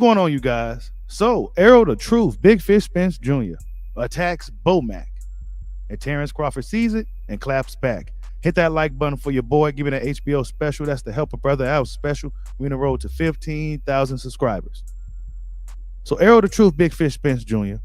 going on, you guys? So, Errol the Truth, Big Fish Spence Jr. attacks Bomac. And Terence Crawford sees it and claps back. Hit that like button for your boy. Give me that HBO special. That's the Help a Brother Out special. We're in the road to 15,000 subscribers. So, Errol the Truth, Big Fish Spence Jr.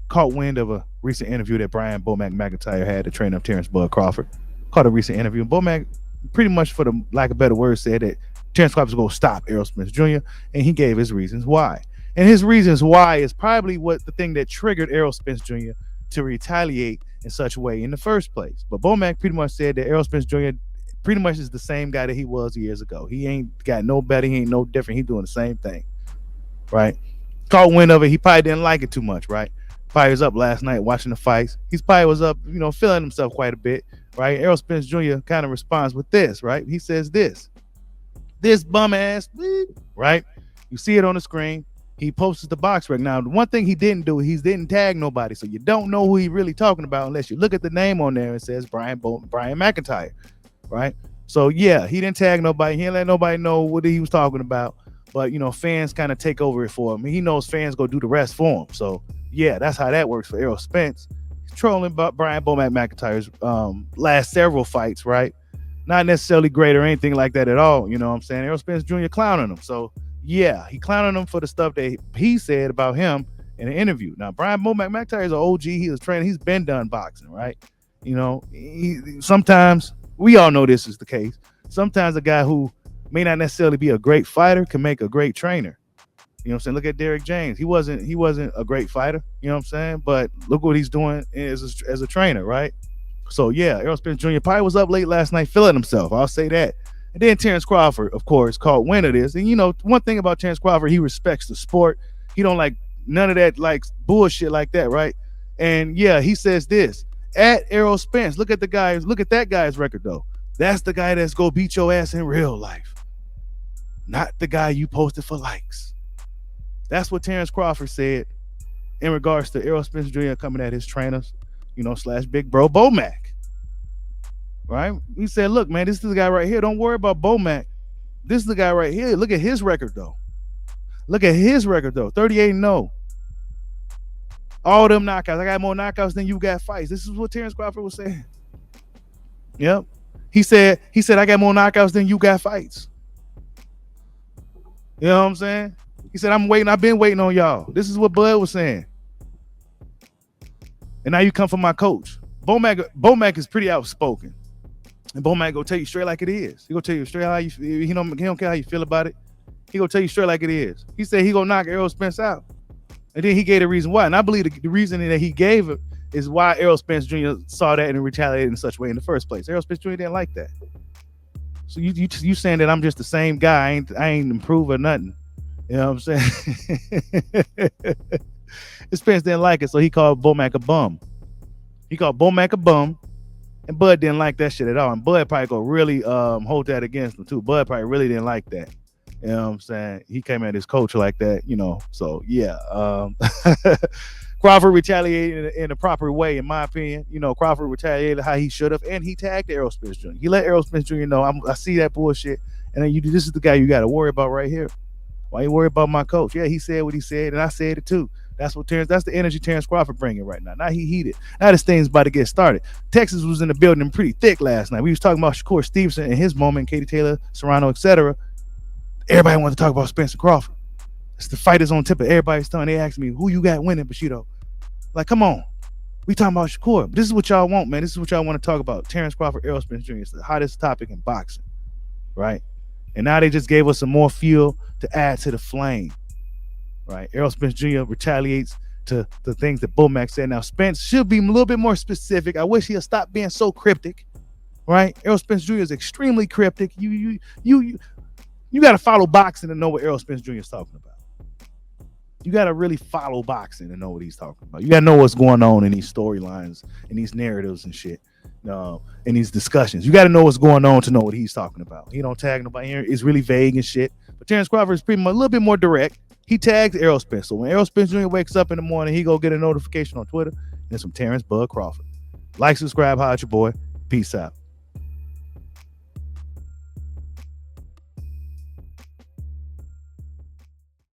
caught wind of a recent interview that Brian Bomac McIntyre had to train up Terence Bud Crawford. Caught a recent interview. And Bomac, pretty much for the lack of better words, said that Terence Crawford was going to stop Errol Spence Jr. And he gave his reasons why. And his reasons why is probably what the thing that triggered Errol Spence Jr. to retaliate in such a way in the first place. But Bomac pretty much said that Errol Spence Jr. pretty much is the same guy that he was years ago. He ain't got no better. He ain't no different. He doing the same thing, right? Caught wind of it. He probably didn't like it too much, right? Probably was up last night watching the fights. He's probably was up, feeling himself quite a bit, right? Errol Spence Jr. kind of responds with this, right? He says this bum ass, right? You see it on the screen. He posts the box right now. The one thing he didn't do, he didn't tag nobody, so you don't know who he really talking about unless you look at the name on there and it says Brian McIntyre, right? So yeah, he didn't tag nobody. He didn't let nobody know what he was talking about. But fans kind of take over it for him. He knows fans go do the rest for him. So yeah, that's how that works for Errol Spence. He's trolling Brian Bomac McIntyre's last several fights, right? Not necessarily great or anything like that at all. You know what I'm saying? Errol Spence Jr. clowning him. So yeah, he clowning him for the stuff that he said about him in an interview. Now, Brian Bomac McIntyre is an OG. He was training. He's been done boxing, right? Sometimes, we all know this is the case. Sometimes a guy who may not necessarily be a great fighter can make a great trainer. You know what I'm saying? Look at Derrick James. He wasn't a great fighter, you know what I'm saying? But look what he's doing as a trainer, right? So yeah, Errol Spence Jr. probably was up late last night feeling himself. I'll say that. And then Terence Crawford, of course, caught wind of this. And one thing about Terence Crawford, he respects the sport. He don't like none of that like bullshit like that, right? And yeah, he says this at Errol Spence. Look at that guy's record though. That's the guy that's gonna beat your ass in real life, not the guy you posted for likes. That's what Terence Crawford said in regards to Errol Spence Jr. coming at his trainers, / big bro Bomac. Right? He said, look, man, this is the guy right here. Don't worry about Bomac. This is the guy right here. Look at his record, though. 38-0. All them knockouts. I got more knockouts than you got fights. This is what Terence Crawford was saying. Yep. He said, I got more knockouts than you got fights. You know what I'm saying? He said, I've been waiting on y'all. This is what Bud was saying. And now you come from my coach. Bomac is pretty outspoken. And Bomac gonna tell you straight like it is. He gonna tell you straight how you feel. He don't care how you feel about it. He gonna tell you straight like it is. He said he gonna knock Errol Spence out. And then he gave the reason why. And I believe the reason that he gave it is why Errol Spence Jr. saw that and retaliated in such a way in the first place. Errol Spence Jr. didn't like that. So you saying that I'm just the same guy. I ain't improved or nothing. You know what I'm saying? Spence didn't like it, so he called Bomac a bum. And Bud didn't like that shit at all. And Bud probably gonna really hold that against him too. Bud probably really didn't like that. You know what I'm saying? He came at his coach like that, So yeah. Crawford retaliated in a proper way, in my opinion. Crawford retaliated how he should have, and he tagged Errol Spence Jr. He let Errol Spence Jr. know I see that bullshit, and then this is the guy you got to worry about right here. Why you worry about my coach? Yeah, he said what he said, and I said it too. That's the energy Terence Crawford bringing right now. Now he heated. Now this thing's about to get started. Texas was in the building pretty thick last night. We was talking about Shakur Stevenson and his moment, Katie Taylor, Serrano, etc. Everybody wanted to talk about Spence and Crawford. It's the fighters on tip of everybody's tongue. They asked me, who you got winning, Bushido? Like, come on. We talking about Shakur. This is what y'all want, man. This is what y'all want to talk about. Terence Crawford, Errol Spence Jr. It's the hottest topic in boxing, right? And now they just gave us some more fuel to add to the flame, right? Errol Spence Jr. retaliates to the things that Bomac said. Now, Spence should be a little bit more specific. I wish he'll stop being so cryptic, right? Errol Spence Jr. is extremely cryptic. You got to follow boxing to know what Errol Spence Jr. is talking about. You got to really follow boxing to know what he's talking about. You got to know what's going on in these storylines and these narratives and shit. In these discussions, you got to know what's going on to know what he's talking about. He don't tag nobody here. It's really vague and shit. But Terence Crawford is pretty much a little bit more direct. He tags Errol Spence. So when Errol Spence Jr. wakes up in the morning, he go get a notification on Twitter. And it's from Terence Bud Crawford. Like, subscribe, holla at your boy. Peace out.